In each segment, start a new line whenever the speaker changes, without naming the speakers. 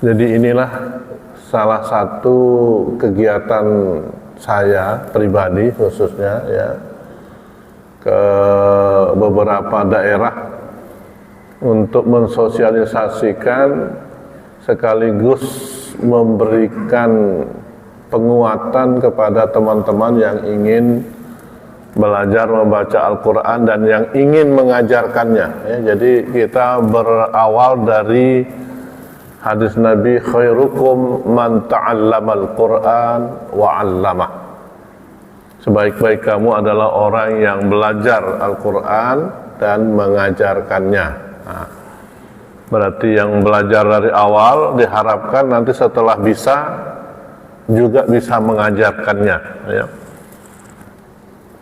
Jadi inilah salah satu kegiatan saya pribadi khususnya ya, ke beberapa daerah untuk mensosialisasikan sekaligus memberikan penguatan kepada teman-teman yang ingin belajar membaca Al-Quran dan yang ingin mengajarkannya ya. Jadi kita berawal dari hadis Nabi, khairukum man ta'allamal Quran wa 'allamah. Sebaik-baik kamu adalah orang yang belajar Al-Quran dan mengajarkannya. Nah, berarti yang belajar dari awal diharapkan nanti setelah bisa juga bisa mengajarkannya ya.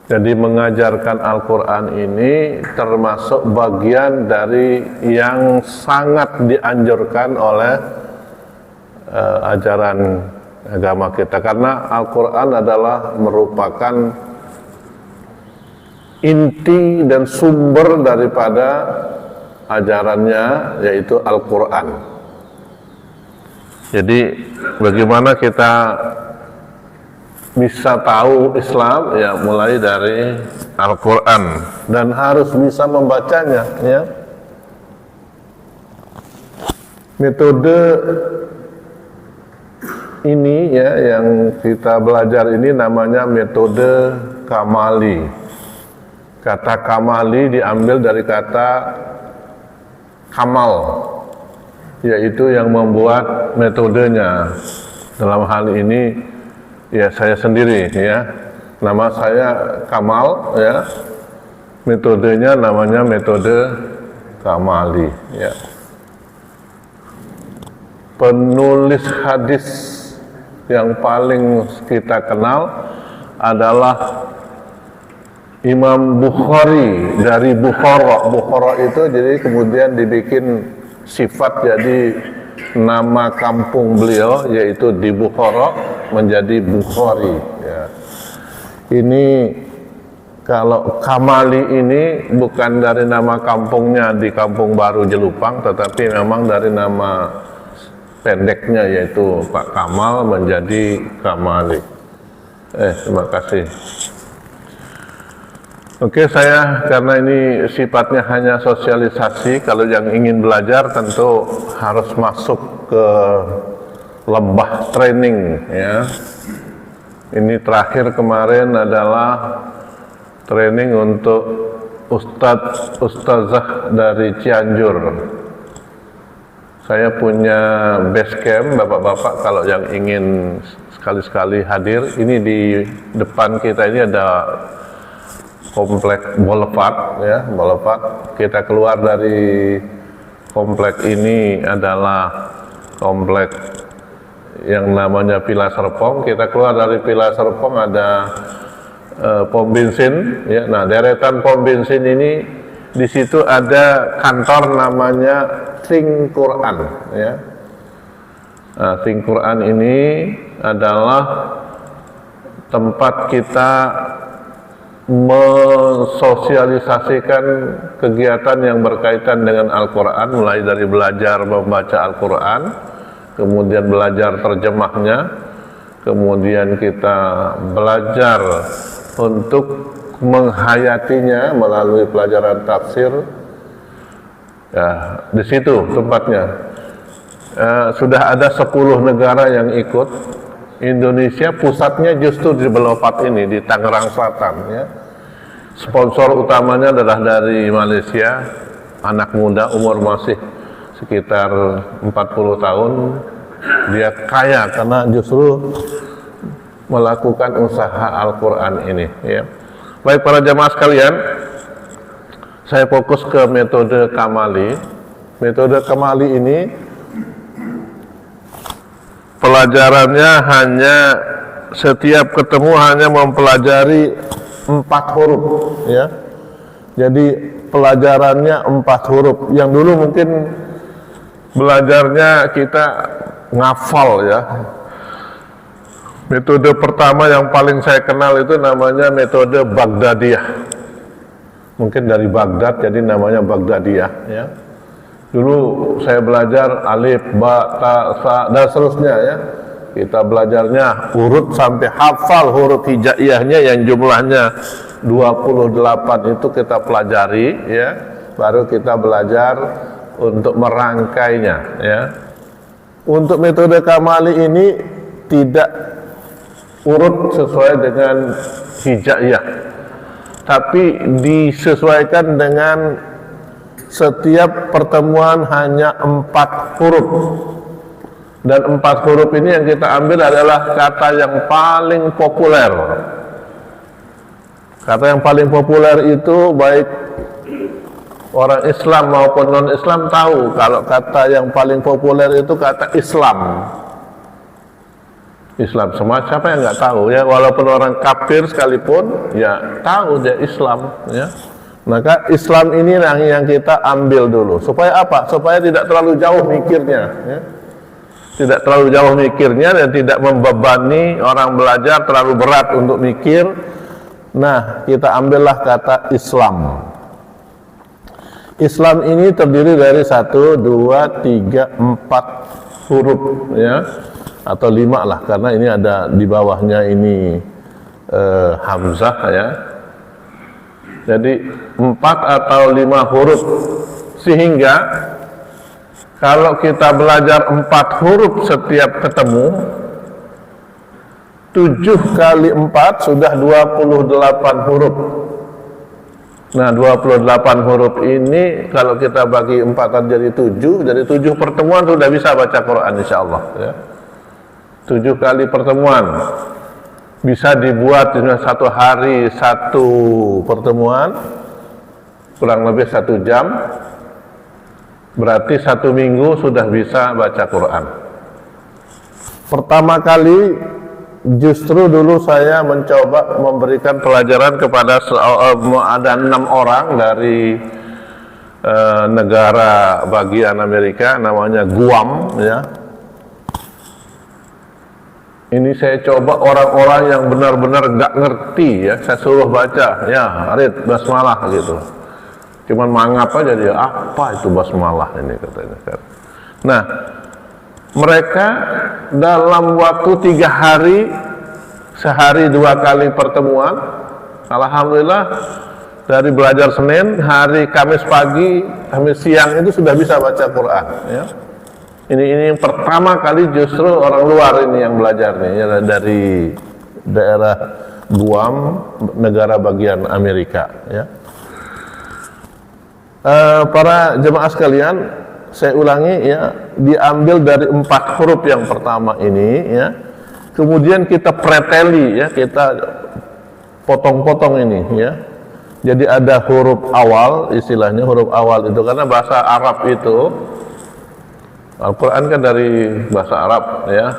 Jadi mengajarkan Al-Quran ini termasuk bagian dari yang sangat dianjurkan oleh ajaran agama kita, karena Al-Quran adalah merupakan inti dan sumber daripada ajarannya, yaitu Al-Quran. Jadi bagaimana kita bisa tahu Islam ya, mulai dari Al-Quran dan harus bisa membacanya ya. Metode ini ya yang kita belajar ini namanya metode Kamali. Kata Kamali diambil dari kata Kamal, yaitu yang membuat metodenya. Dalam hal ini ya saya sendiri ya, nama saya Kamal ya, metodenya namanya metode Kamali ya. Penulis hadis yang paling kita kenal adalah Imam Bukhari dari Bukhara. Bukhara itu jadi kemudian dibikin sifat jadi nama kampung beliau, yaitu di Bukhara menjadi Bukhari ya. Ini kalau Kamali ini bukan dari nama kampungnya di Kampung Baru Jelupang, tetapi memang dari nama pendeknya, yaitu Pak Kamal menjadi Kamali. Terima kasih. Oke, saya karena ini sifatnya hanya sosialisasi, kalau yang ingin belajar tentu harus masuk ke lembah training ya. Ini terakhir kemarin adalah training untuk ustazah dari Cianjur. Saya punya base camp, bapak-bapak kalau yang ingin sekali-sekali hadir, ini di depan kita ini ada komplek Boulevard ya, Boulevard. Kita keluar dari komplek ini adalah komplek yang namanya Villa Serpong. Kita keluar dari Villa Serpong ada pom bensin ya. Nah, deretan pom bensin ini di situ ada kantor namanya Think Quran ya. Nah, Think Quran ini adalah tempat kita mensosialisasikan kegiatan yang berkaitan dengan Al-Quran, mulai dari belajar membaca Al-Quran, kemudian belajar terjemahnya, kemudian kita belajar untuk menghayatinya melalui pelajaran tafsir. Ya, di situ tempatnya. Sudah ada 10 negara yang ikut. Indonesia pusatnya justru di Boulevard ini, di Tangerang Selatan ya. Sponsor utamanya adalah dari Malaysia, anak muda umur masih sekitar 40 tahun. Dia kaya karena justru melakukan usaha Al-Quran ini ya. Baik para jamaah sekalian, saya fokus ke metode Kamali. Metode Kamali ini pelajarannya hanya setiap ketemu hanya mempelajari 4 huruf ya. Jadi pelajarannya 4 huruf. Yang dulu mungkin belajarnya kita ngafal ya. Metode pertama yang paling saya kenal itu namanya metode Baghdadiyah. Mungkin dari Baghdad jadi namanya Baghdadiyah ya. Dulu saya belajar alif, ba, ta, sa, dan seterusnya ya. Kita belajarnya urut sampai hafal huruf hijaiyahnya yang jumlahnya 28 itu kita pelajari ya. Baru kita belajar untuk merangkainya ya. Untuk metode Kamali ini tidak urut sesuai dengan hijaiyah, tapi disesuaikan dengan setiap pertemuan hanya 4 huruf, dan 4 huruf ini yang kita ambil adalah kata yang paling populer. Kata yang paling populer itu baik orang Islam maupun non-Islam tahu kalau kata yang paling populer itu kata Islam. Islam, siapa yang nggak tahu ya, walaupun orang kafir sekalipun ya tahu dia Islam ya. Maka Islam ini yang kita ambil dulu. Supaya apa? Supaya tidak terlalu jauh mikirnya ya. Tidak terlalu jauh mikirnya dan tidak membebani orang belajar terlalu berat untuk mikir. Nah, kita ambillah kata Islam. Islam ini terdiri dari 1, 2, 3, 4 huruf ya, atau 5 lah, karena ini ada di bawahnya ini hamzah ya. Jadi 4 atau 5 huruf, sehingga kalau kita belajar 4 huruf setiap ketemu, 7 kali 4 sudah 28 huruf. Nah, 28 huruf ini kalau kita bagi 4 jadi 7, dari 7 pertemuan sudah bisa baca Quran insyaallah ya. 7 kali pertemuan bisa dibuat dengan 1 hari 1 pertemuan, kurang lebih 1 jam, berarti 1 minggu sudah bisa baca Quran. Pertama kali justru dulu saya mencoba memberikan pelajaran kepada ada 6 orang dari negara bagian Amerika, namanya Guam ya. Ini saya coba orang-orang yang benar-benar gak ngerti ya, saya suruh baca ya, Arid basmalah gitu. Cuman mangap aja dia, apa itu basmalah ini katanya kan. Nah, mereka dalam waktu 3 hari, sehari 2 kali pertemuan, alhamdulillah dari belajar Senin, hari Kamis pagi, Kamis siang itu sudah bisa baca Quran ya. Ini yang pertama kali justru orang luar ini yang belajar nih ya, dari daerah Guam, negara bagian Amerika ya. Para jemaah sekalian, saya ulangi ya, diambil dari 4 huruf yang pertama ini ya, kemudian kita preteli ya, kita potong-potong ini ya. Jadi ada huruf awal, istilahnya huruf awal itu karena bahasa Arab itu, Al-Quran kan dari bahasa Arab ya,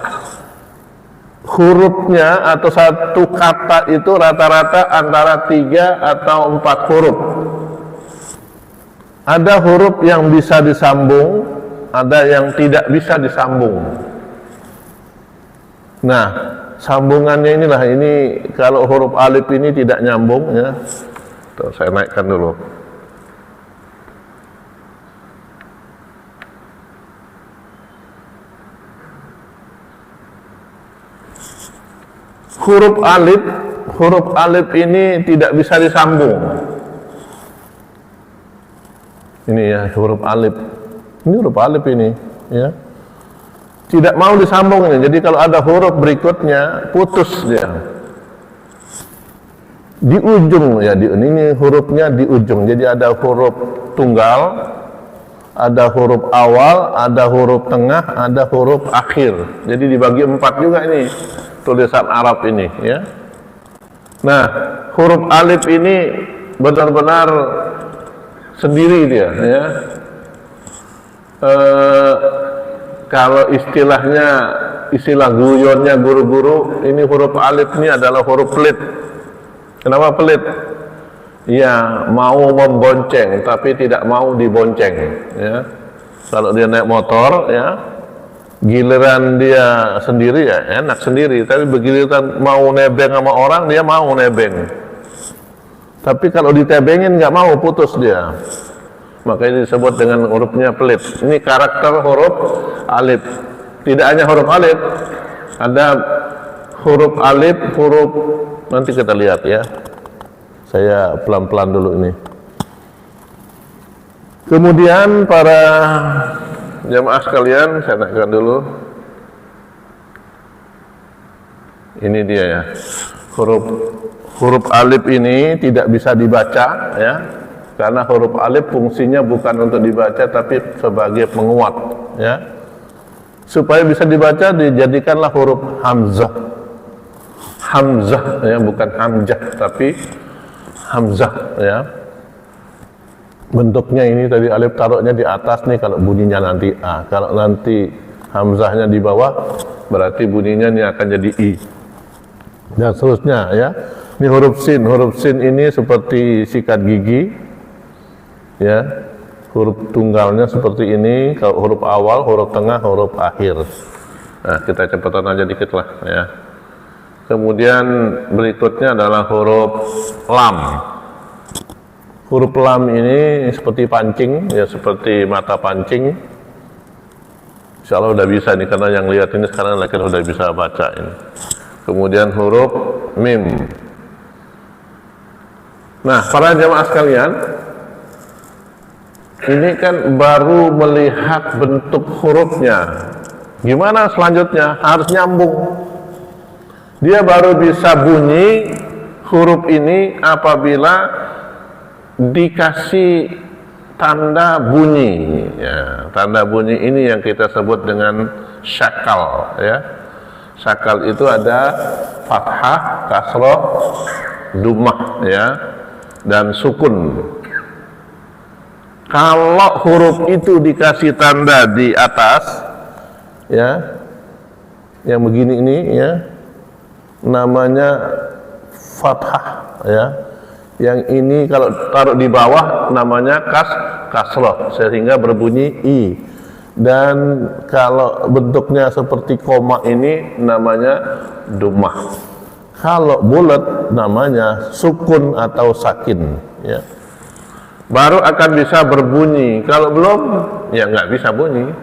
hurufnya atau satu kata itu rata-rata antara 3 atau 4 huruf. Ada huruf yang bisa disambung, ada yang tidak bisa disambung. Nah, sambungannya inilah, ini kalau huruf alif ini tidak nyambung ya. Tuh, saya naikkan dulu. Huruf alif ini tidak bisa disambung. Ini ya huruf alif. Ini huruf alif ini ya. Tidak mau disambung ini. Jadi kalau ada huruf berikutnya putus dia. Di ujung ya, ini hurufnya di ujung. Jadi ada huruf tunggal, ada huruf awal, ada huruf tengah, ada huruf akhir. Jadi dibagi 4 juga ini tulisan Arab ini ya. Nah, huruf alif ini benar-benar sendiri dia ya. Kalau istilah guyonnya guru-guru, ini huruf alif ini adalah huruf pelit. Kenapa pelit? Ya, mau membonceng tapi tidak mau dibonceng ya. Kalau dia naik motor ya, giliran dia sendiri ya enak sendiri, tapi begiliran mau nebeng sama orang dia mau nebeng. Tapi kalau ditebengin nggak mau, putus dia. makanya disebut dengan hurufnya pelit. Ini karakter huruf alif. Tidak hanya huruf alif, ada huruf alif, huruf, nanti kita lihat ya. Saya pelan-pelan dulu ini. Kemudian para jamaah sekalian, saya naikkan dulu. Ini dia ya. Huruf alif ini tidak bisa dibaca ya. Karena huruf alif fungsinya bukan untuk dibaca tapi sebagai penguat ya. Supaya bisa dibaca dijadikanlah huruf hamzah. Hamzah ya, bukan hamzah tapi hamzah ya. Bentuknya ini tadi alif taruhnya di atas nih kalau bunyinya nanti A. Kalau nanti hamzahnya di bawah berarti bunyinya ini akan jadi I. Dan seterusnya ya. Ini huruf sin ini seperti sikat gigi ya. Huruf tunggalnya seperti ini, kalau huruf awal, huruf tengah, huruf akhir. Nah, kita cepatan aja dikit lah ya. Kemudian berikutnya adalah huruf lam. Huruf lam ini seperti pancing ya, seperti mata pancing. Insya Allah udah bisa nih, karena yang lihat ini sekarang lagi udah bisa baca ini. Kemudian huruf mim. Nah, para jamaah sekalian, ini kan baru melihat bentuk hurufnya. Gimana selanjutnya? Harus nyambung. Dia baru bisa bunyi huruf ini apabila dikasih tanda bunyi. Ya, tanda bunyi ini yang kita sebut dengan syakal. Ya, syakal itu ada fathah, kasroh, dhammah, ya, dan sukun. Kalau huruf itu dikasih tanda di atas, ya, yang begini ini, ya, namanya fathah, ya. Yang ini kalau taruh di bawah namanya kasroh, sehingga berbunyi i. Dan kalau bentuknya seperti koma ini namanya dhammah. Kalau bulat namanya sukun atau sakin, ya. Baru akan bisa berbunyi. Kalau belum, ya nggak bisa bunyi.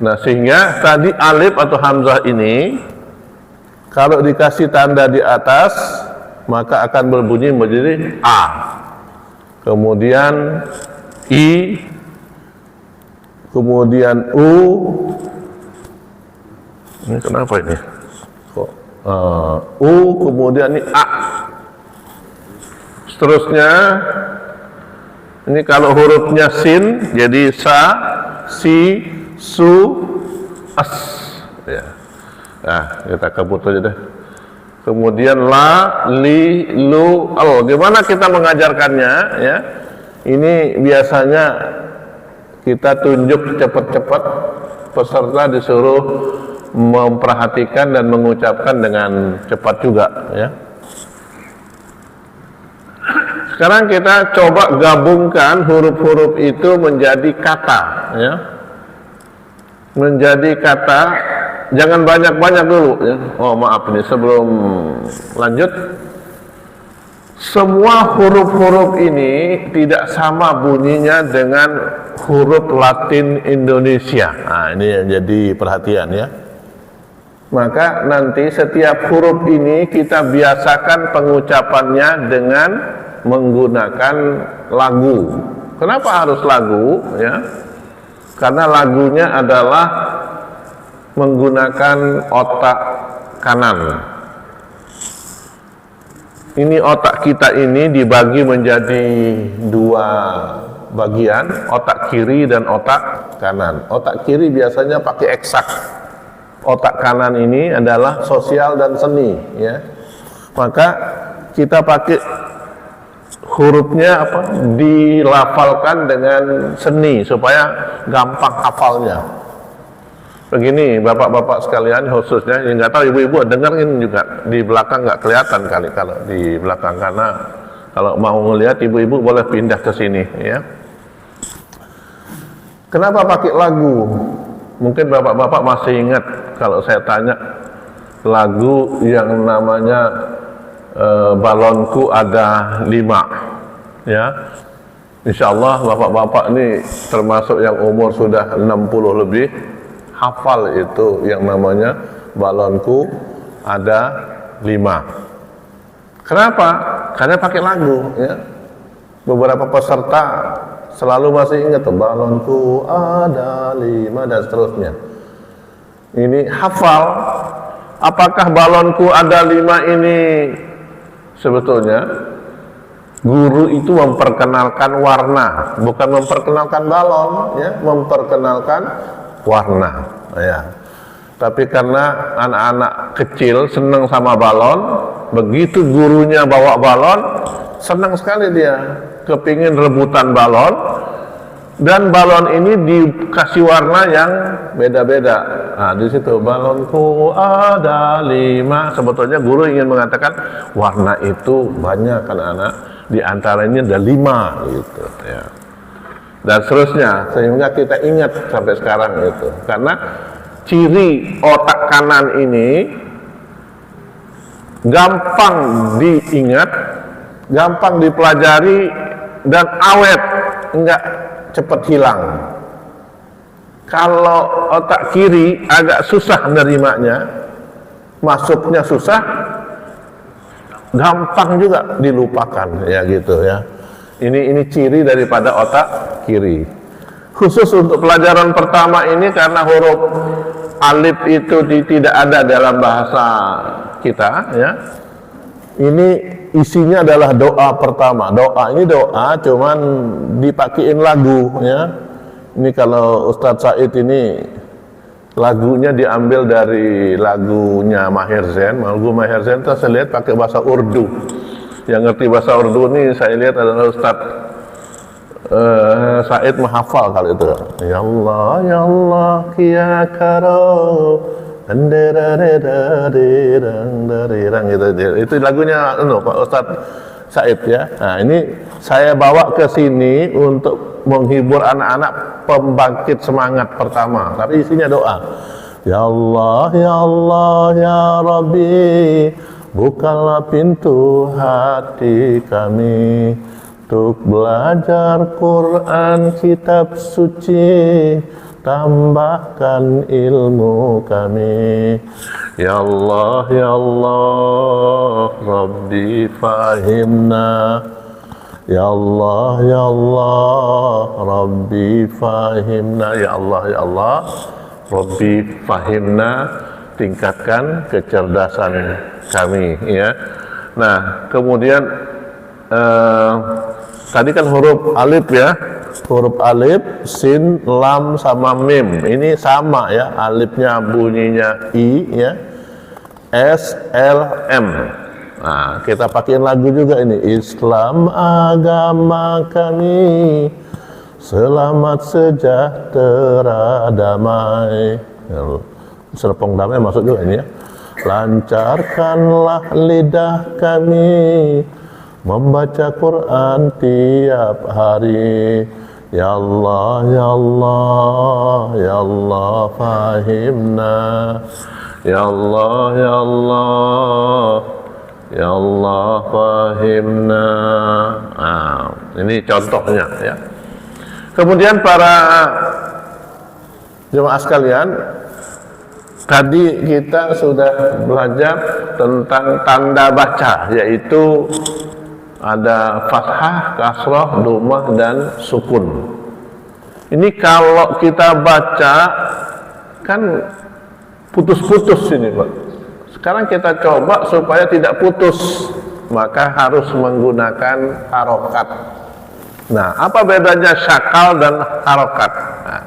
Nah, sehingga tadi alif atau hamzah ini kalau dikasih tanda di atas maka akan berbunyi menjadi a. Kemudian i, kemudian u. Ini kenapa ini? Kok u, kemudian ini a. Seterusnya ini kalau hurufnya sin jadi sa, si, su, as, ya. Nah, kita kabut aja deh. Kemudian la, li, lu, al. Gimana kita mengajarkannya, ya? Ini biasanya kita tunjuk cepat-cepat, peserta disuruh memperhatikan dan mengucapkan dengan cepat juga, ya. Sekarang kita coba gabungkan huruf-huruf itu menjadi kata, ya. Menjadi kata, jangan banyak-banyak dulu, ya. Oh, maaf ini sebelum lanjut. Semua huruf-huruf ini tidak sama bunyinya dengan huruf Latin Indonesia. Nah, ini yang jadi perhatian, ya. Maka nanti setiap huruf ini kita biasakan pengucapannya dengan menggunakan lagu. Kenapa harus lagu, ya? Karena lagunya adalah menggunakan otak kanan. Ini otak kita ini dibagi menjadi dua bagian, otak kiri dan otak kanan. Otak kiri biasanya pakai eksak. Otak kanan ini adalah sosial dan seni, ya. Maka kita pakai hurufnya apa? Dilafalkan dengan seni supaya gampang hafalnya. Begini bapak-bapak sekalian, khususnya yang nggak tahu ibu-ibu dengerin juga di belakang, nggak kelihatan kali kalau di belakang, karena kalau mau ngelihat ibu-ibu boleh pindah ke sini, ya. Kenapa pakai lagu? Mungkin bapak-bapak masih ingat kalau saya tanya lagu yang namanya balonku ada 5, ya. Insya Allah bapak-bapak ini termasuk yang umur sudah 60 lebih, hafal itu yang namanya balonku ada 5. Kenapa? Karena pakai lagu ya. Beberapa peserta selalu masih ingat tuh, balonku ada 5 dan seterusnya. Ini hafal. Apakah balonku ada 5 ini sebetulnya guru itu memperkenalkan warna, bukan memperkenalkan balon ya, memperkenalkan warna ya. Tapi karena anak-anak kecil senang sama balon, begitu gurunya bawa balon, senang sekali dia, kepingin rebutan balon, dan balon ini dikasih warna yang beda-beda. Nah, di situ balonku ada 5. Sebetulnya guru ingin mengatakan warna itu banyak kan anak, di antaranya ada 5 gitu ya. Dan seterusnya, sehingga kita ingat sampai sekarang itu. Karena ciri otak kanan ini gampang diingat, gampang dipelajari, dan awet, enggak cepat hilang. Kalau otak kiri agak susah menerimanya, masuknya susah, gampang juga dilupakan ya gitu ya. Ini ciri daripada otak kiri. Khusus untuk pelajaran pertama ini karena huruf alif itu tidak ada dalam bahasa kita ya. Ini isinya adalah doa pertama. Doa ini doa cuman dipakein lagu ya. Ini kalau Ustadz Said ini lagunya diambil dari lagunya Maher Zain. Lagu Maher Zain itu saya lihat pakai bahasa Urdu. Yang ngerti bahasa Urdu ini saya lihat adalah Ustadz Said menghafal kali itu. Ya Allah, ya Allah, ya karo, gitu. Itu lagunya Pak Ustadz Said ya. Nah ini saya bawa ke sini untuk menghibur anak-anak pembangkit semangat pertama. Tapi isinya doa. Ya Allah, ya Allah, ya Rabbi, bukalah pintu hati kami untuk belajar Quran kitab suci, tambahkan ilmu kami. Ya Allah, ya Allah, Rabbi fahimna. Ya Allah, ya Allah, Rabbi fahimna. Ya Allah, ya Allah, Rabbi fahimna, tingkatkan kecerdasan kami ya. Nah, kemudian tadi kan huruf alif ya, huruf alif, sin, lam sama mim. Ini sama ya, alifnya bunyinya i ya, s, l, m. Nah, kita pakein lagu juga ini. Islam agama kami, selamat sejahtera damai. Serpong damai masuk juga ini ya. Lancarkanlah lidah kami membaca Quran tiap hari. Ya Allah, ya Allah, ya Allah fahimna. Ya Allah, ya Allah, ya Allah fahimna. Nah, ini contohnya ya. Kemudian para jemaah sekalian, tadi kita sudah belajar tentang tanda baca, yaitu ada fathah, kasrah, dhammah, dan sukun. Ini kalau kita baca kan putus-putus ini Pak. Sekarang kita coba supaya tidak putus, maka harus menggunakan harokat. Nah, apa bedanya syakal dan harokat? Nah,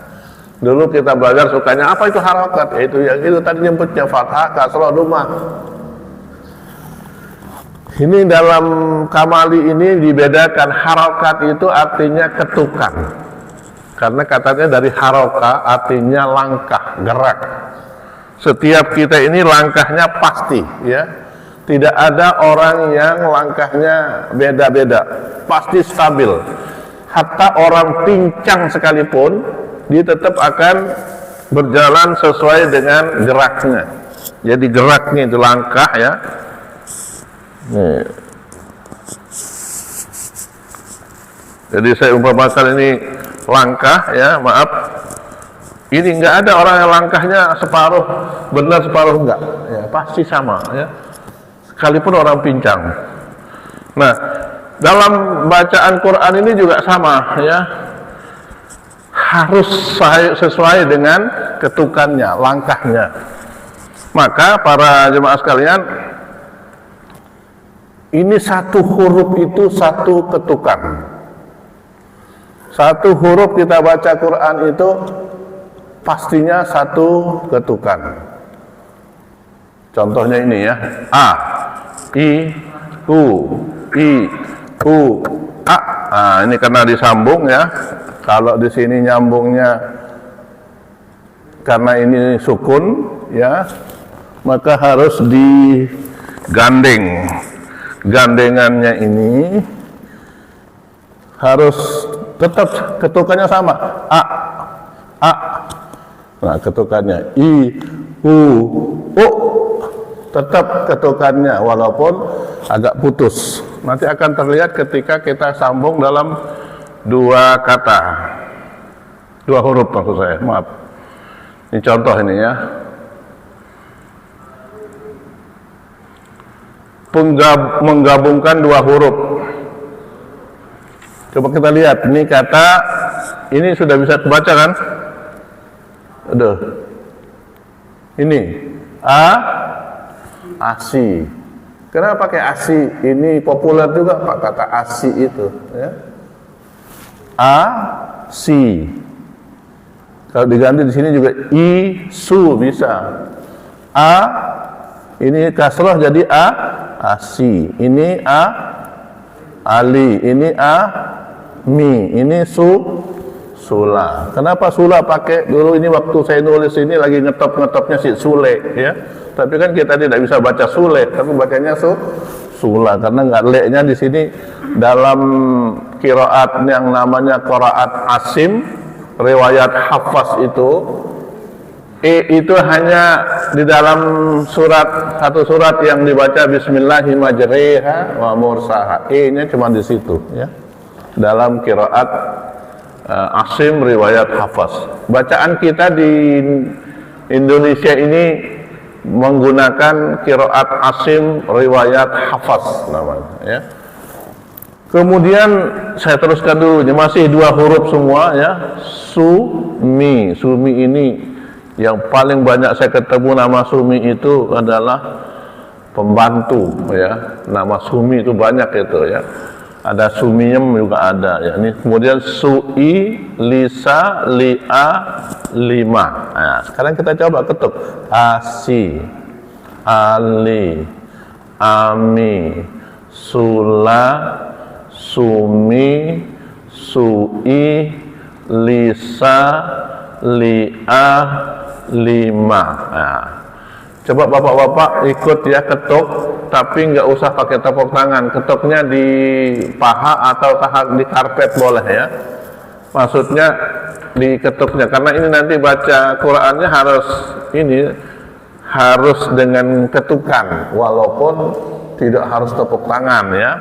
dulu kita belajar sukanya apa itu harokat, yaitu yang itu tadi nyebutnya fathah, kasrah, dhammah. Ini dalam Kamali ini dibedakan, harokat itu artinya ketukan. Karena katanya dari haroka artinya langkah, gerak. Setiap kita ini langkahnya pasti ya. Tidak ada orang yang langkahnya beda-beda, pasti stabil. Hatta orang pincang sekalipun, dia tetap akan berjalan sesuai dengan geraknya. Jadi geraknya itu langkah ya. Nih. Jadi saya umpamakan ini langkah, ya maaf, ini nggak ada orang yang langkahnya separuh benar separuh enggak, ya pasti sama, ya. Sekalipun orang pincang. Nah, dalam bacaan Quran ini juga sama, ya. Harus sesuai dengan ketukannya, langkahnya. Maka para jemaah sekalian, ini satu huruf itu satu ketukan. Satu huruf kita baca Quran itu pastinya satu ketukan. Contohnya ini ya, A, I, U, A. Nah, ini karena disambung ya. Kalau di sini nyambungnya karena ini sukun ya, maka harus digandeng. Gandengannya ini harus tetap ketukannya sama, A. Nah, ketukannya I, U, tetap ketukannya walaupun agak putus. Nanti akan terlihat ketika kita sambung dalam dua kata, dua huruf maksud saya, maaf. Ini contoh ini ya. Menggabungkan dua huruf. Coba kita lihat, ini kata, ini sudah bisa dibaca kan? Aduh. Ini ASI. Kenapa pakai ASI? Ini populer juga Pak, kata ASI itu ya. ASI. Kalau diganti di sini juga ISU bisa. Ini kasrah jadi ASI. Ini Ali. Ini Mi. Ini Sula. Kenapa Sula pakai? Dulu ini waktu saya nulis ini lagi ngetop-ngetopnya si Sule ya. Tapi kan kita tidak bisa baca Sule, tapi bacanya Sula karena nggak leknya di sini dalam qiraat yang namanya qiraat Asim, riwayat Hafs itu itu hanya di dalam satu surat yang dibaca Bismillahi majriha wa mursaha. E-nya cuma di situ ya. Dalam qiraat Asim riwayat Hafs. Bacaan kita di Indonesia ini menggunakan qiraat Asim riwayat Hafs namanya ya. Kemudian saya teruskan dulu, masih dua huruf semua ya. Sumi ini yang paling banyak saya ketemu nama Sumi itu adalah pembantu ya. Nama Sumi itu banyak itu ya. Ada Sumiem juga ada ya. Ini kemudian Sui, Lisa, Lia, Lima. Nah, sekarang kita coba ketuk. Asi, Ali, Ami, Sula, Sumi, Sui, Lisa, Lia, Lima. Nah, coba bapak-bapak ikut ya ketuk, tapi nggak usah pakai tepuk tangan. Ketuknya di paha atau di karpet boleh ya. Maksudnya di ketuknya, karena ini nanti baca Qurannya harus dengan ketukan, walaupun tidak harus tepuk tangan ya.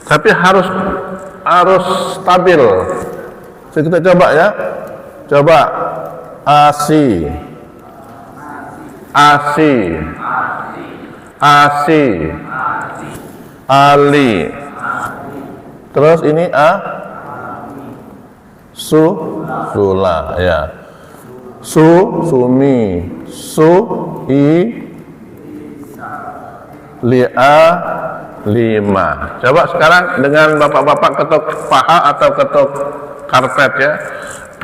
Tapi harus stabil. Jadi kita coba ya. Coba Asi, Ali. Terus ini Sula ya. Sumi, Sui, Lia, Lima. Coba sekarang dengan bapak-bapak ketuk paha atau ketuk karpet ya.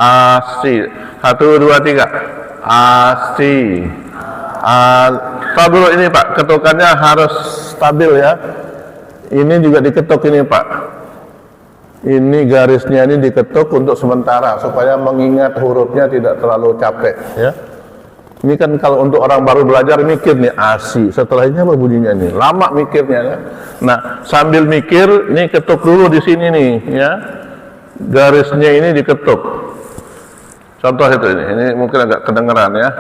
Asi. 1, 2, 3. Asi. Stop dulu ini Pak, ketukannya harus stabil ya. Ini juga diketuk ini Pak. Ini garisnya ini diketuk untuk sementara supaya mengingat hurufnya tidak terlalu capek ya. Ini kan kalau untuk orang baru belajar mikir nih ASI, setelah ini apa bunyinya nih? Lama mikirnya ya. Nah, sambil mikir ini ketuk dulu di sini nih ya. Garisnya ini diketuk. Contoh itu ini mungkin agak kedengeran ya.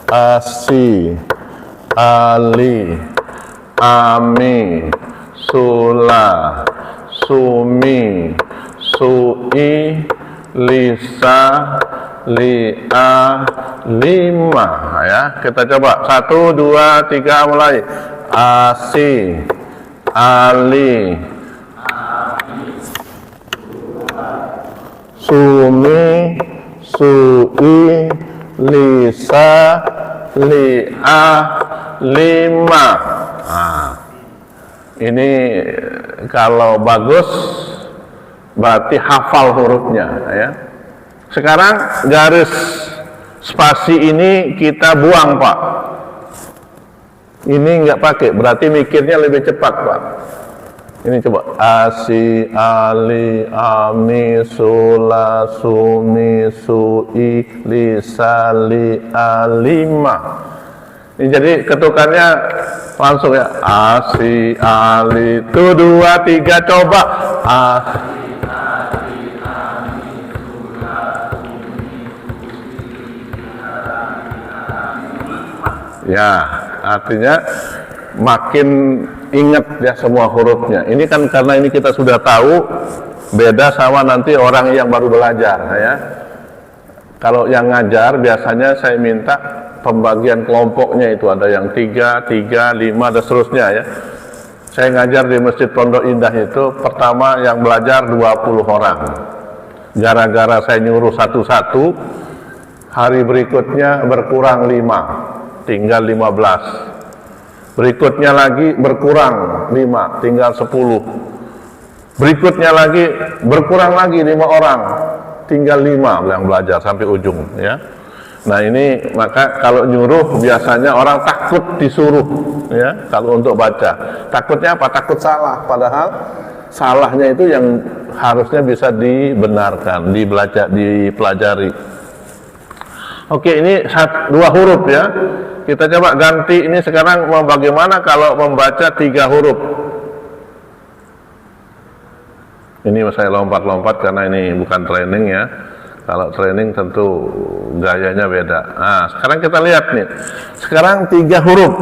Asi, Ali, Ami, Sula, sumi, sui, lisa, lia, lima. Ya, kita coba 1, 2, 3 mulai. Asi, ali, sumi, sui, lisa, lia, lima. Nah, ini kalau bagus berarti hafal hurufnya ya. Sekarang garis spasi ini kita buang, Pak. Ini nggak pakai, berarti mikirnya lebih cepat, Pak. Ini coba asi, ali, ami, sula, sumi, sui, lisa, lia, lima. Ini jadi ketukannya langsung ya. Asi, ali, 1, 2, 3 coba. Asi. Ya, artinya makin ingat ya semua hurufnya. Ini kan karena ini kita sudah tahu, beda sama nanti orang yang baru belajar ya. Kalau yang ngajar biasanya saya minta pembagian kelompoknya itu ada yang 3, 3, 5 dan seterusnya ya. Saya ngajar di Masjid Pondok Indah itu pertama yang belajar 20 orang. Gara-gara saya nyuruh satu-satu, hari berikutnya berkurang 5. Tinggal 15. Berikutnya lagi berkurang 5, tinggal 10. Berikutnya lagi berkurang lagi 5 orang, tinggal 5 yang belajar sampai ujung ya. Nah ini maka kalau nyuruh biasanya orang takut disuruh ya kalau untuk baca. Takutnya apa? Takut salah, padahal salahnya itu yang harusnya bisa dibenarkan, dipelajari. Oke, ini 2 huruf ya. Kita coba ganti ini sekarang mau bagaimana kalau membaca 3 huruf. Ini saya lompat-lompat karena ini bukan training ya. Kalau training tentu gayanya beda. Nah, sekarang kita lihat nih. Sekarang 3 huruf.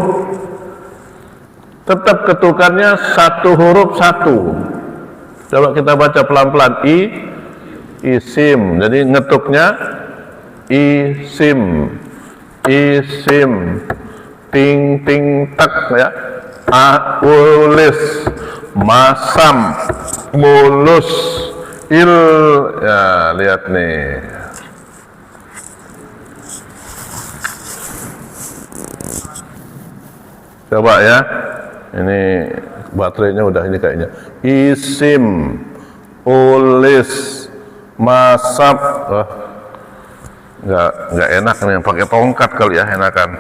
Tetap ketukannya 1 huruf 1. Coba kita baca pelan-pelan. Isim. Jadi ngetuknya isim, isim, ting ting tak ya, ulis, masam, mulus, il, ya lihat nih. Coba ya, ini baterainya udah ini kayaknya. Isim, ulis, masam, nggak enak nih pakai tongkat kali ya, enakan.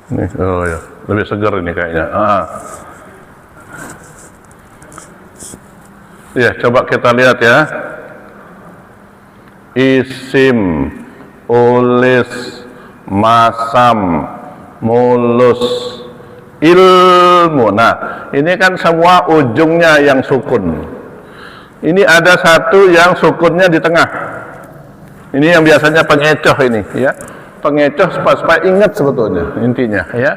Nih, oh ya, lebih segar ini kayaknya. Ya, coba kita lihat ya. Isim, ulis, masam, mulus, ilmu. Nah, ini kan semua ujungnya yang sukun. Ini ada satu yang sukunnya di tengah. Ini yang biasanya pengecoh ini, ya. Pengecoh supaya ingat sebetulnya intinya, ya.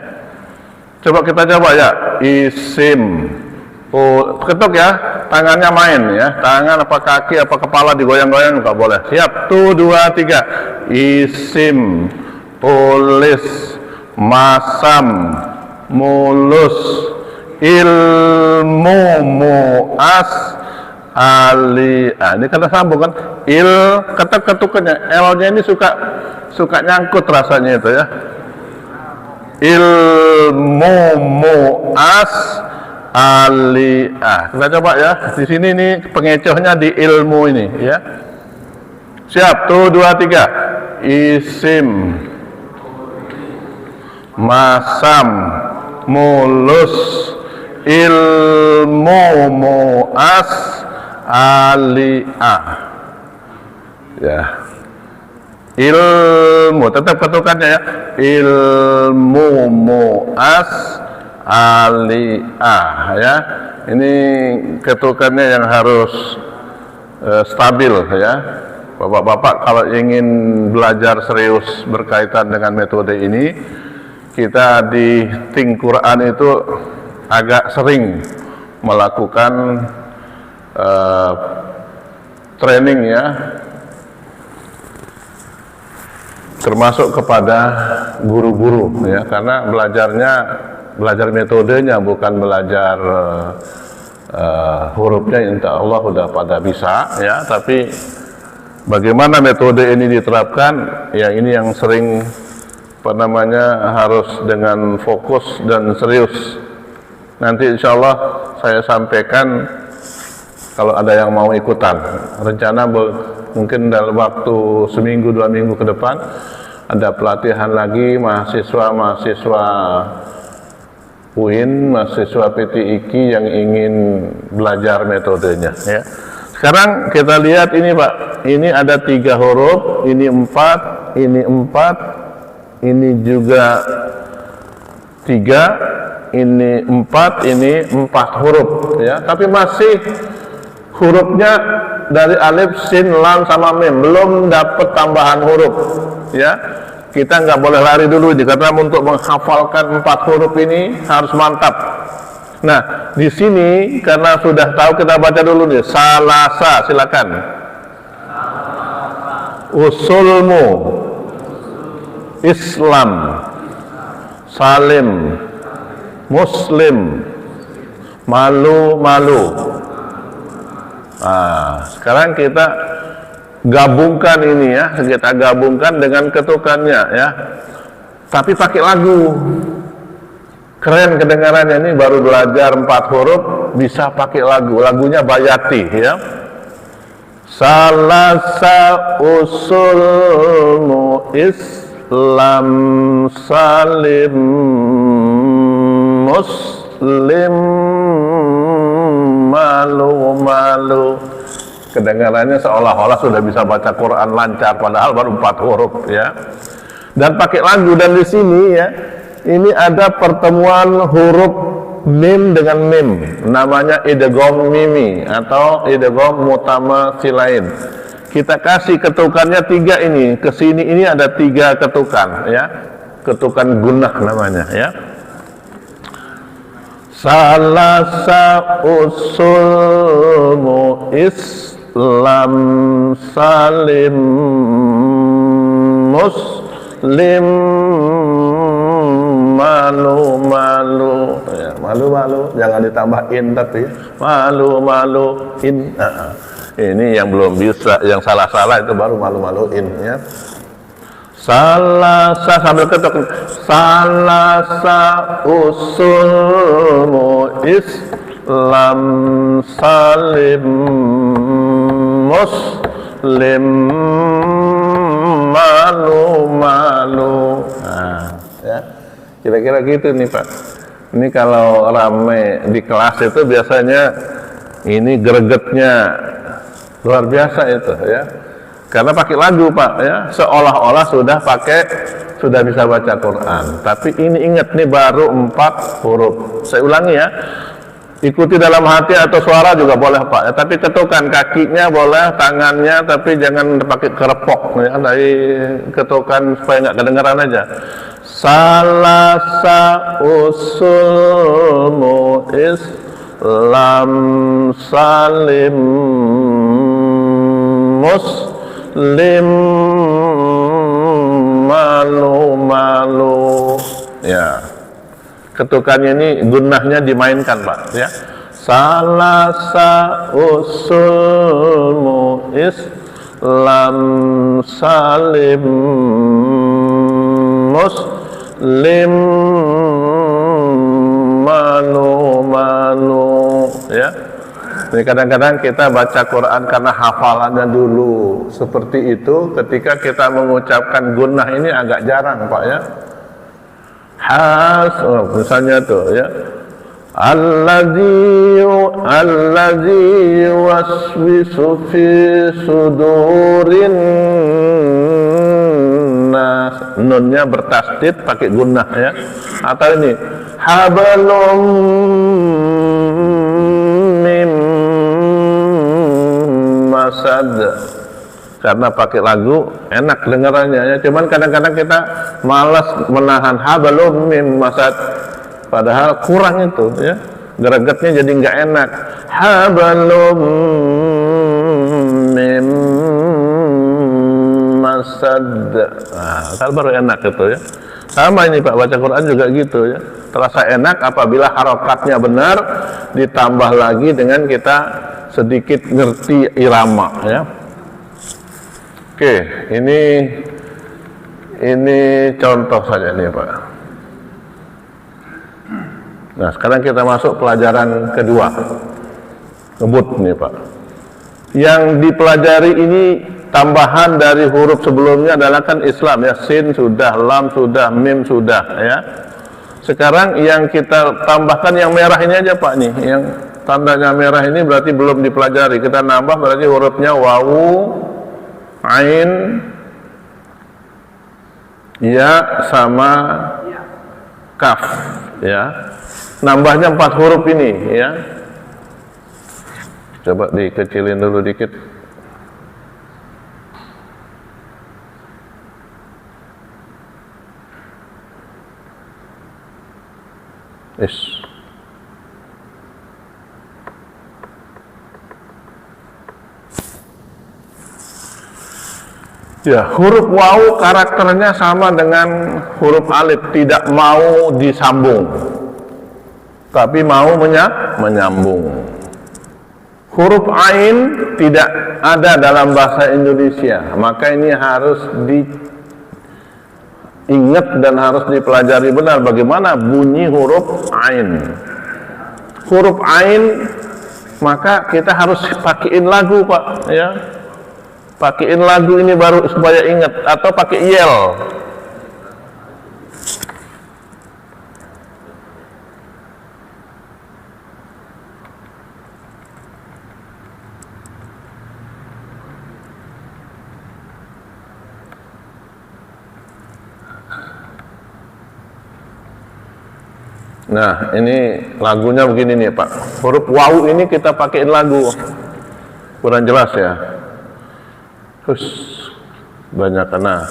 Coba kita coba ya. Isim, ketuk ya, tangannya main ya. Tangan apa kaki apa kepala digoyang-goyang nggak boleh. Siap, 1, 2, 3. Isim, ulis, masam, mulus, ilmu, muas, ali. Ini kata sambung kan, ketuk-ketukannya, L-nya ini suka nyangkut rasanya itu ya. Ilmu, muas, ali. Kita coba ya. Di sini nih pengecohnya di ilmu ini ya. Siap, 1, 2, 3. Isim, masam, mulus, ilmu muas alia. Ya. Ilmu, tetap ketukannya ya. Ilmu muas alia ya. Ini ketukannya yang harus stabil ya. Bapak-bapak kalau ingin belajar serius berkaitan dengan metode ini, kita di Think Quran itu agak sering melakukan training ya, termasuk kepada guru-guru ya, karena belajar metodenya bukan belajar hurufnya. Insya Allah udah pada bisa ya, tapi bagaimana metode ini diterapkan ya, ini yang sering harus dengan fokus dan serius. Nanti insya Allah saya sampaikan kalau ada yang mau ikutan. Rencana mungkin dalam waktu seminggu 2 minggu ke depan ada pelatihan lagi mahasiswa UIN, mahasiswa PTIQ yang ingin belajar metodenya ya. Sekarang kita lihat ini Pak, ini ada 3 huruf, ini 4, ini 4, ini juga 3, ini 4, ini 4 huruf ya, tapi masih hurufnya dari alif, sin, lam sama mim, belum dapat tambahan huruf ya. Kita nggak boleh lari dulu karena untuk menghafalkan 4 huruf ini harus mantap. Nah, di sini karena sudah tahu, kita baca dulu nih. Salasa, silakan. Usulmu, Islam, Salim, Muslim, Malu. Nah, sekarang kita gabungkan ini ya, kita gabungkan dengan ketukannya ya, tapi pakai lagu. Keren kedengarannya, ini baru belajar 4 huruf bisa pakai lagunya Bayati ya. Salasa usulmu Islam, Salim, Muslim, Malu. Kedengarannya seolah-olah sudah bisa baca Quran lancar, padahal baru 4 huruf ya. Dan pakai lagu. Dan di sini ya, ini ada pertemuan huruf mim dengan mim, namanya idgham mimi atau idgham mutamasilain. Kita kasih ketukannya 3 ini, ke sini ini ada 3 ketukan ya, ketukan gunnah namanya ya. Salasa usulmu Islam, Salim, Muslim, Malu ya, malu jangan ditambahin tapi malu-maluin. Ini yang belum bisa, yang salah-salah itu baru malu-maluin ya. Salasa sambil ketuk. Salasa usulmu Islam, Salim, Muslim, Malu. Nah, ya. Kira-kira gitu nih Pak. Ini kalau rame di kelas itu biasanya ini gregetnya luar biasa itu ya. Karena pakai lagu Pak ya, seolah-olah sudah bisa baca Quran. Tapi ini ingat nih baru 4 huruf. Saya ulangi ya. Ikuti dalam hati atau suara juga boleh Pak ya, tapi ketukan kakinya boleh, tangannya, tapi jangan pakai kerepok ya, dari ketukan supaya nggak kedengaran aja. Salasa usulmu Islam, Salim, Muslim, Malu ya. Ketukannya ini gunnahnya dimainkan Pak ya. Salasa usulmu Islam, Salim, Muslim, Malu ya. Jadi kadang-kadang kita baca Quran karena hafalannya dulu. Seperti itu ketika kita mengucapkan gunnah ini agak jarang Pak ya. Misalnya tuh ya, Alladzi yuwaswisu fi sudurin nas. Nunnya bertasdid pakai gunnah ya. Atau ini hablum mim masad. Karena pakai lagu enak dengarannya ya. Cuman kadang-kadang kita malas menahan hablum mim masad. Padahal kurang itu ya, gregetnya jadi nggak enak. Hablum mim masad. Nah, kan baru enak itu ya. Sama ini Pak, baca Quran juga gitu ya. Terasa enak apabila harokatnya benar, ditambah lagi dengan kita sedikit ngerti irama ya. Oke, ini contoh saja nih Pak. Nah, sekarang kita masuk pelajaran kedua. Ngebut nih Pak. Yang dipelajari ini tambahan dari huruf sebelumnya adalah kan Islam ya. Sin sudah, lam sudah, mim sudah ya. Sekarang yang kita tambahkan yang merah ini aja Pak nih. Yang tandanya merah ini berarti belum dipelajari. Kita nambah berarti hurufnya wawu, ain, ya sama kaf ya. Nambahnya 4 huruf ini ya. Coba dikecilin dulu dikit. Ya, huruf wawu karakternya sama dengan huruf alif, tidak mau disambung, tapi mau menyambung. Huruf ain tidak ada dalam bahasa Indonesia, maka ini harus diingat dan harus dipelajari benar bagaimana bunyi huruf ain. Huruf ain maka kita harus pakein lagu Pak ya. Pakein lagu ini baru supaya ingat, atau pakai yel. Nah, ini lagunya begini nih Pak. Huruf wawu ini kita pakein lagu. Kurang jelas ya. Terus banyak karena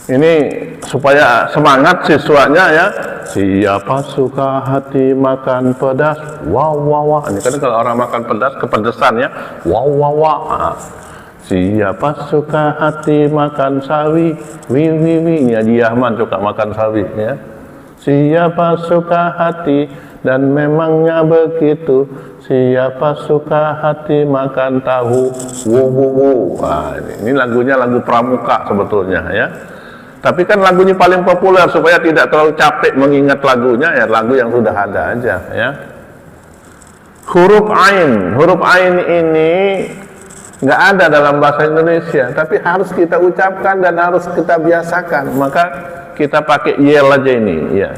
ini supaya semangat siswanya ya. Siapa suka hati makan pedas, wow wow wow. Ini kan kalau orang makan pedas kepedesan ya, wow wow wow. Siapa suka hati makan sawi, wi wi wi. Ini Haji Ahmad suka makan sawi ya. Siapa suka hati dan memangnya begitu. Siapa suka hati makan tahu, wu wu wu. Nah, ini lagunya lagu pramuka sebetulnya ya. Tapi kan lagunya paling populer supaya tidak terlalu capek mengingat lagunya ya, lagu yang sudah ada aja ya. Huruf ain ini nggak ada dalam bahasa Indonesia, tapi harus kita ucapkan dan harus kita biasakan. Maka kita pakai yel aja ini ya.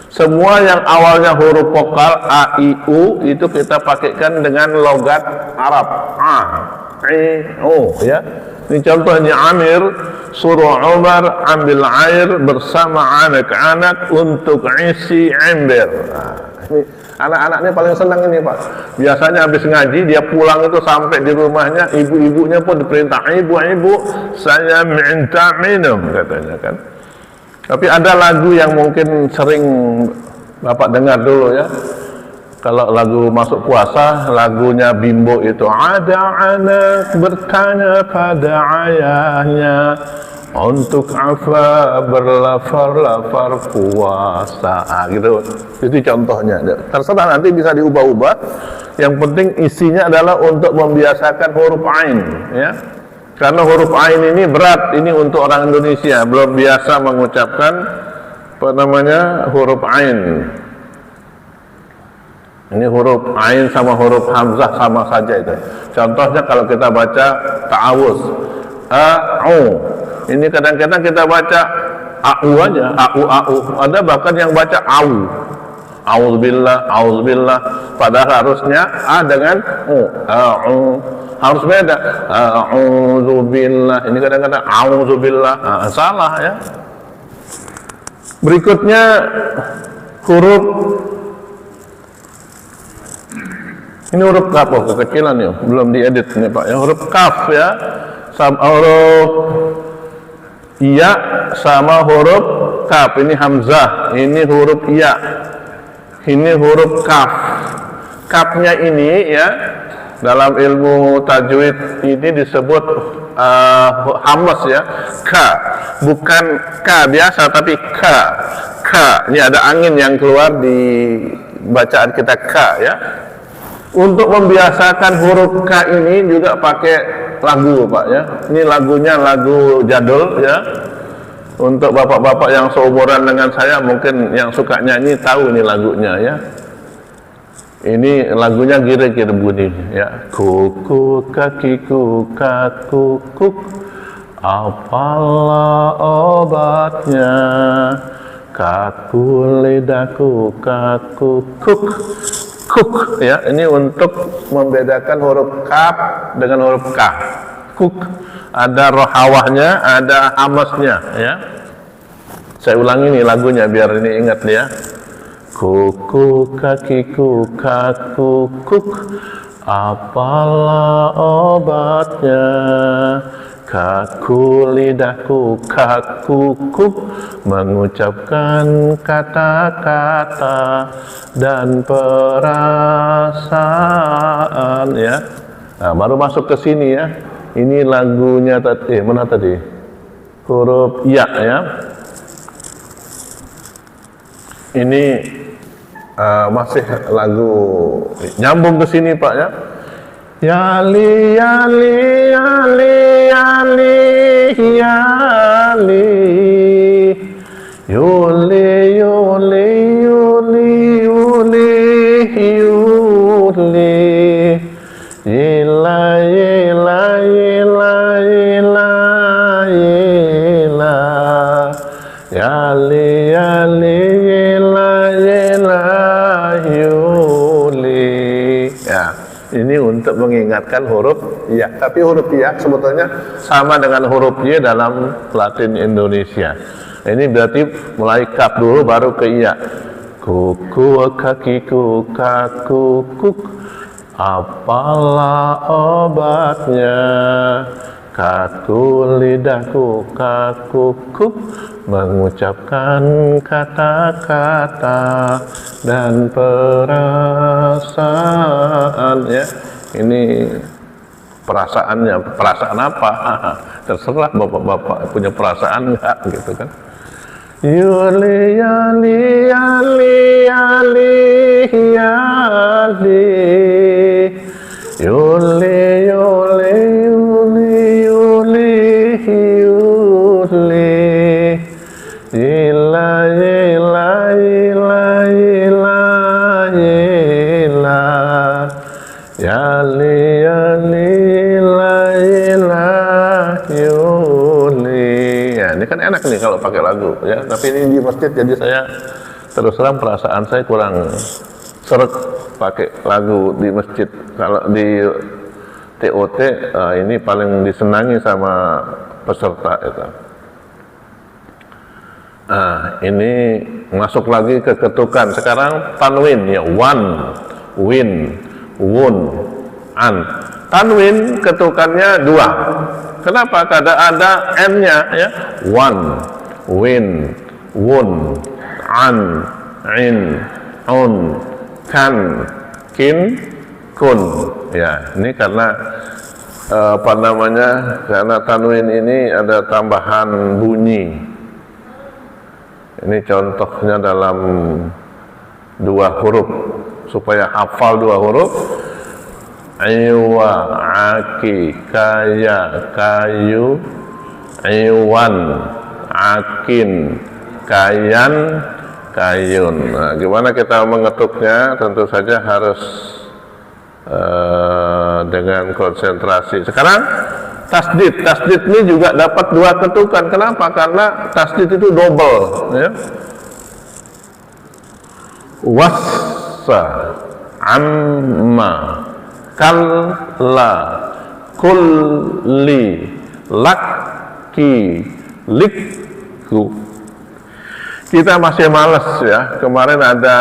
Semua yang awalnya huruf vokal a, i, u itu kita pakaikan dengan logat Arab. A, i, u ya. Ini contohnya Amir suruh Umar ambil air bersama anak-anak untuk isi ember. Nah, ini anak-anaknya paling senang ini Pak. Biasanya habis ngaji dia pulang itu sampai di rumahnya ibu-ibunya pun diperintah, ibu-ibu saya minta minum katanya kan. Tapi ada lagu yang mungkin sering Bapak dengar dulu ya. Kalau lagu masuk puasa, lagunya Bimbo itu, ada anak bertanya pada ayahnya untuk apa berlafar-lafar puasa. Gitu. Itu contohnya. Terserah nanti bisa diubah-ubah. Yang penting isinya adalah untuk membiasakan huruf ain ya. Karena huruf ain ini berat, ini untuk orang Indonesia belum biasa mengucapkan apa namanya huruf ain. Ini huruf ain sama huruf hamzah sama saja itu. Contohnya kalau kita baca ta'awuz, a-u. Ini kadang-kadang kita baca a-u aja, a-u. Ada bahkan yang baca au. auzubillah, auzubillah. Padahal harusnya a dengan harus beda. Auzubillah. Ini kadang-kadang auzubillah. Salah ya. Berikutnya huruf, ini huruf kaf, kekecilan ya, belum diedit nih Pak ya. Huruf kaf ya, sama huruf ya sama huruf kaf. Ini hamzah, ini huruf ya, ini huruf kaf. Kafnya ini ya, dalam ilmu tajwid ini disebut hamas ya, ka, bukan ka biasa tapi ka. Ini ada angin yang keluar di bacaan kita ka ya. Untuk membiasakan huruf K ini juga pakai lagu Pak ya. Ini lagunya lagu jadul ya. Untuk bapak-bapak yang seumuran dengan saya, mungkin yang suka nyanyi tahu ini lagunya ya. Ini lagunya kira-kira bunyi ya. Kuku kakiku kakukuk, apalah obatnya? Kaku lidahku kakukuk. Kuk ya, ini untuk membedakan huruf kaf dengan huruf kaf. Kuk ada rohawahnya, ada hamasnya ya. Saya ulangi nih lagunya biar ini ingat ya. Kuku kakiku kaku kuk, apalah obatnya? Kaku lidahku kaku kuk, mengucapkan kata-kata dan perasaan ya. Nah, baru masuk ke sini ya. Ini lagunya tadi, mana tadi? Huruf ya ya. Ini masih lagu nyambung ke sini Pak ya. Yali yali yali yali yali yuli yuli yuli yuli yuli ila ila ila ila ila yali yali ila ila yuli ya. Ini untuk mengingatkan huruf ya, tapi huruf ya sebetulnya sama dengan huruf y dalam Latin Indonesia. Ini berarti mulai kaf dulu baru ke ya. Kuku kakiku kakukuk, apalah obatnya? Kaku lidahku kakukuk, mengucapkan kata-kata dan perasaan ya. Ini perasaannya, perasaan apa? Terserah bapak-bapak punya perasaan enggak gitu kan. Yuli yali yali yali yali yuli yuli yuli yuli yuli ila ila ila ila ila yali yali ila ila yuli. Ya, ini kan enak nih kalau pakai lagu ya, tapi ini di masjid jadi saya terus terang perasaan saya kurang seret pakai lagu di masjid. Kalau di TOT ini paling disenangi sama peserta itu. Ini masuk lagi ke ketukan. Sekarang tanwin ya, one, win, wun, an. Tanwin ketukannya dua. Kenapa? Karena ada n-nya ya. One, win, wun, an, in, un, kan, kin, kun. Ya, ini karena apa namanya? Karena tanwin ini ada tambahan bunyi. Ini contohnya dalam dua huruf supaya hafal dua huruf. Iwa, aki, kaya, kayu, iwan, akin, kayan, kayun. Nah, gimana kita mengetuknya? Tentu saja harus dengan konsentrasi. Sekarang tasdid. Tasdid ini juga dapat dua ketukan. Kenapa? Karena tasdid itu double ya. wassa, amma, kalla, kulli, laki, likku. Kita masih males ya. Kemarin ada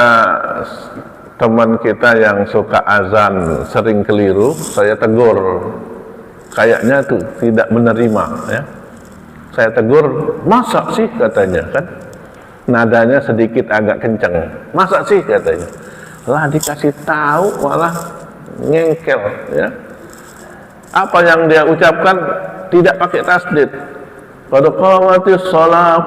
teman kita yang suka azan sering keliru, saya tegur. Kayaknya tuh tidak menerima ya. Saya tegur, masa sih katanya kan? Nadanya sedikit agak kencang. Masa sih katanya. Lah dikasih tahu malah ngengkel ya. Apa yang dia ucapkan tidak pakai tasdid. Qad qamatis shalah,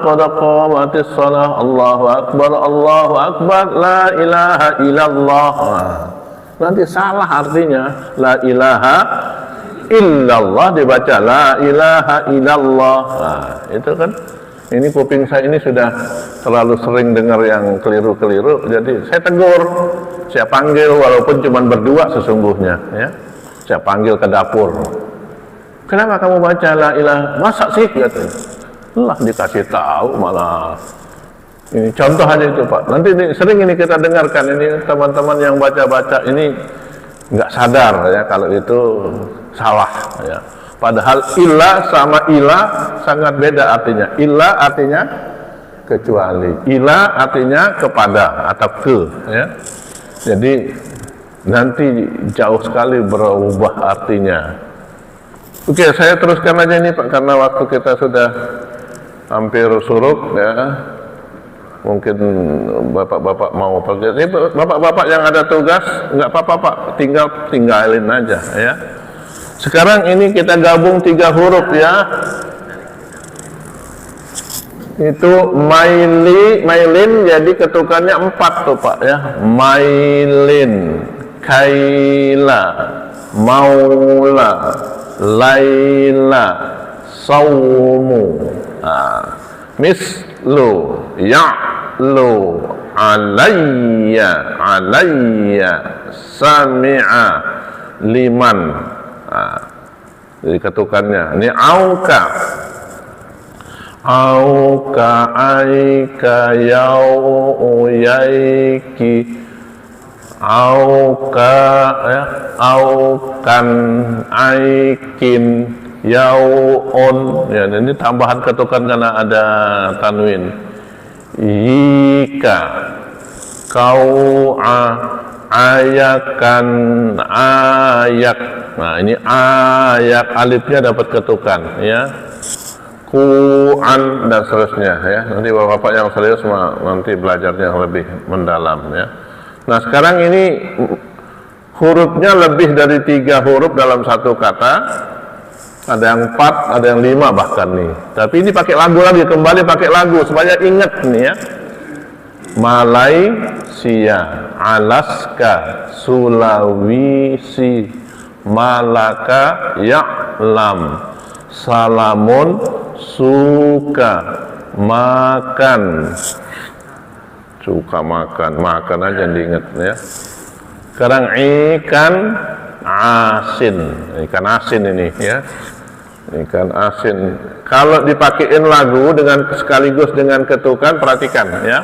Allahu akbar, la ilaha illallah. Nanti salah artinya, la ilaha illallah dibaca la ilaha illallah. Nah, itu kan, ini kuping saya ini sudah terlalu sering dengar yang keliru-keliru, jadi saya tegur, saya panggil walaupun cuma berdua sesungguhnya ya. Saya panggil ke dapur. Kenapa kamu baca la ilaha? Masa sih katanya. Lah dikasih tahu malah. Ini contoh aja itu Pak. Nanti ini, sering ini kita dengarkan ini teman-teman yang baca-baca ini nggak sadar ya kalau itu salah ya. Padahal ilah sama ilah sangat beda artinya. Ilah artinya kecuali. Ilah artinya kepada atau ke ya. Jadi nanti jauh sekali berubah artinya. Oke, saya teruskan aja ini Pak, karena waktu kita sudah hampir surut ya. Mungkin bapak-bapak mau pergi. Ini bapak-bapak yang ada tugas, nggak apa-apa Pak, tinggalin aja ya. Sekarang ini kita gabung 3 huruf ya. Itu mailin jadi ketukannya 4 tuh Pak ya. Mailin, kaila, maula, laila, saumu, mislu, ya'lu, alayya, sami'a, liman. Jadi ketukannya ini auka, aika, yau, yaiki, auka ya, aukan, aikin, yaun ya. Ini tambahan ketukan karena ada tanwin. Yika, kau'a, ayakan, ayak. Nah ini ayak, alifnya dapat ketukan ya. Ku'an dan seterusnya ya. Nanti bapak-bapak yang serius nanti belajarnya lebih mendalam ya. Nah sekarang ini hurufnya lebih dari 3 huruf dalam satu kata. Ada yang 4, ada yang 5 bahkan nih. Tapi ini pakai lagu lagi, kembali pakai lagu supaya ingat nih ya. Malaysia, Alaska, Sulawesi, Malaka, Ya'lam, Salamun, suka, makan. Suka makan aja diingat ya. Sekarang ikan asin ini ya. Ikan asin. Kalau dipakein lagu dengan sekaligus dengan ketukan, perhatikan ya.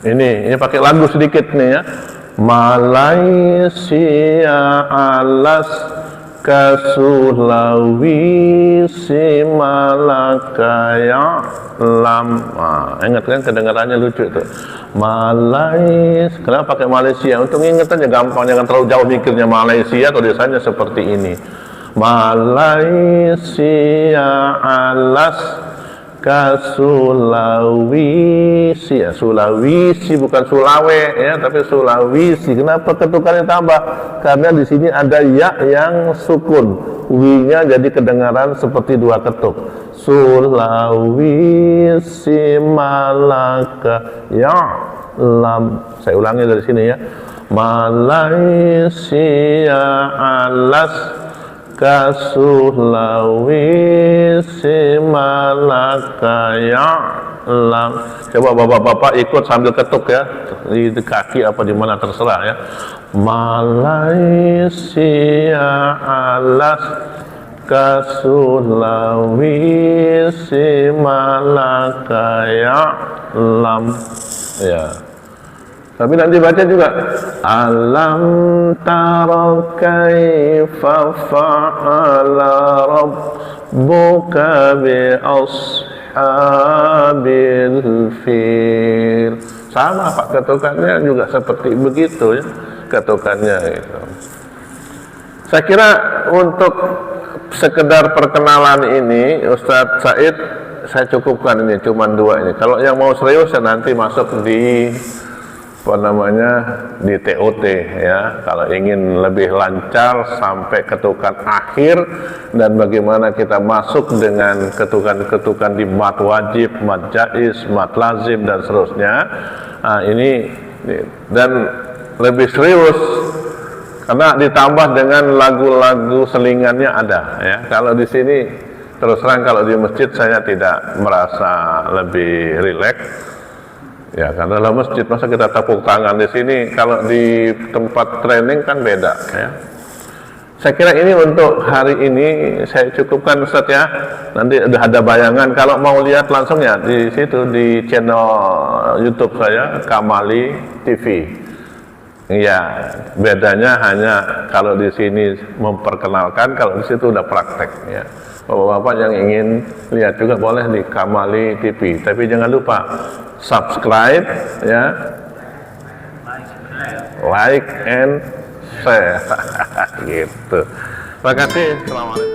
Ini pakai lagu sedikit nih ya. Malaysia, Alaska, Sulawesi, Malaka, Ya'lam. Nah, ingat kan kedengarannya lucu tuh. Malaysia. Kenapa pakai Malaysia? Untuk ingat aja gampang, jangan terlalu jauh mikirnya Malaysia, tulisannya seperti ini. Malaysia, Alaska, Sulawesi ya, Sulawesi bukan Sulawe ya, tapi Sulawesi. Kenapa ketukannya tambah? Karena di sini ada ya yang sukun, wi-nya jadi kedengaran seperti 2 ketuk. Sulawesi, Malaka, Ya'lam. Saya ulangi dari sini ya. Malaysia, Alaska, Sulawesi, Malaka, Ya'lam. Coba bapak-bapak ikut sambil ketuk ya, di kaki apa di mana terserah ya. Malaysia, Alaska, ka Sulawesi Malaka ya'lam. Ya. Tapi nanti baca juga alam tara kaifa fa'ala rabbuka bi ashabil fil. Sama Pak, ketukannya juga seperti begitu ya, ketukannya itu. Saya kira untuk sekedar perkenalan ini Ustadz Said saya cukupkan, ini cuma 2 ini. Kalau yang mau serius ya nanti masuk di di TOT ya, kalau ingin lebih lancar sampai ketukan akhir dan bagaimana kita masuk dengan ketukan-ketukan di mat wajib, mat jaiz, mat lazim dan seterusnya. Nah, ini dan lebih serius karena ditambah dengan lagu-lagu selingannya ada ya. Kalau di sini terus terang kalau di masjid saya tidak merasa lebih rileks. Ya, karena dalam masjid masa kita tepuk tangan, di sini kalau di tempat training kan beda ya. Saya kira ini untuk hari ini saya cukupkan Ustaz ya. Nanti ada bayangan kalau mau lihat langsung ya di situ di channel YouTube saya Kamali TV. Ya, bedanya hanya kalau di sini memperkenalkan, kalau di situ udah praktek ya. Bapak-bapak yang ingin lihat juga boleh di Kamali TV, tapi jangan lupa subscribe ya, like and share gitu. Terima kasih. Assalamualaikum.